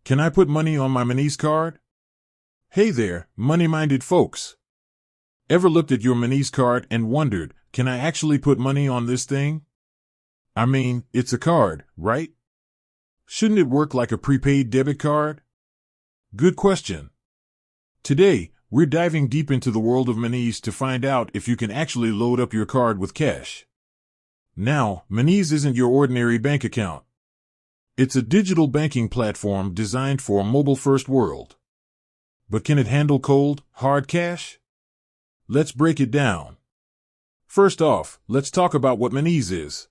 Can I put money on my Monese card? Hey there, money-minded folks. Ever looked at your Monese card and wondered, can I actually put money on this thing? I mean, it's a card, right? Shouldn't it work like a prepaid debit card? Good question. Today, we're diving deep into the world of Monese to find out if you can actually load up your card with cash. Now, Monese isn't your ordinary bank account. It's a digital banking platform designed for a mobile-first world. But can it handle cold, hard cash? Let's break it down. First off, let's talk about what Monese is.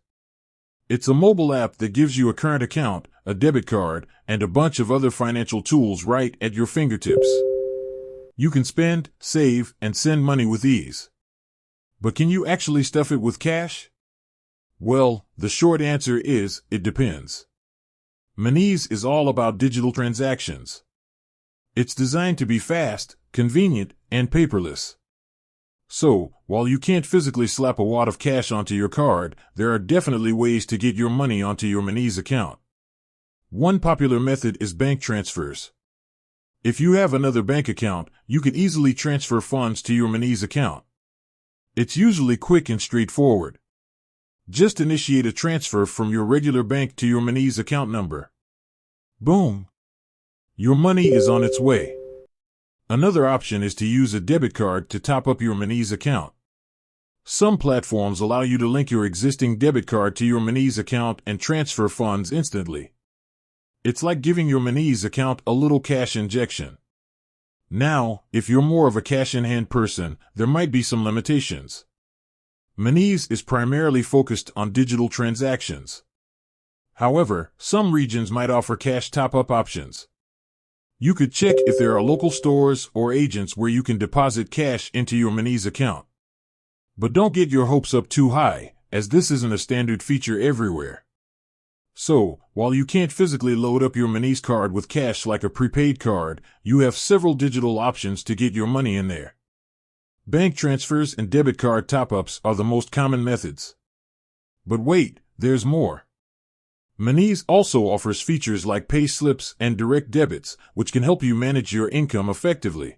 It's a mobile app that gives you a current account, a debit card, and a bunch of other financial tools right at your fingertips. You can spend, save, and send money with ease. But can you actually stuff it with cash? Well, the short answer is, it depends. Monese is all about digital transactions. It's designed to be fast, convenient, and paperless. So, while you can't physically slap a wad of cash onto your card, there are definitely ways to get your money onto your Monese account. One popular method is bank transfers. If you have another bank account, you can easily transfer funds to your Monese account. It's usually quick and straightforward. Just initiate a transfer from your regular bank to your Monese account number. Boom! Your money is on its way. Another option is to use a debit card to top up your Monese account. Some platforms allow you to link your existing debit card to your Monese account and transfer funds instantly. It's like giving your Monese account a little cash injection. Now, if you're more of a cash-in-hand person, there might be some limitations. Monese is primarily focused on digital transactions. However, some regions might offer cash top-up options. You could check if there are local stores or agents where you can deposit cash into your Monese account. But don't get your hopes up too high, as this isn't a standard feature everywhere. So, while you can't physically load up your Monese card with cash like a prepaid card, you have several digital options to get your money in there. Bank transfers and debit card top-ups are the most common methods. But wait, there's more. Monese also offers features like pay slips and direct debits, which can help you manage your income effectively.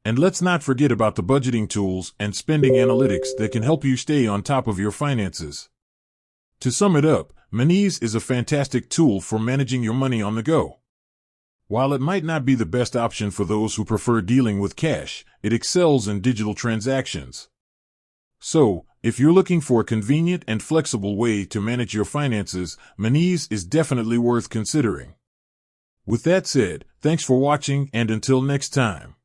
And let's not forget about the budgeting tools and spending analytics that can help you stay on top of your finances. To sum it up, Monese is a fantastic tool for managing your money on the go. While it might not be the best option for those who prefer dealing with cash, it excels in digital transactions. So, if you're looking for a convenient and flexible way to manage your finances, Monese is definitely worth considering. With that said, thanks for watching and until next time.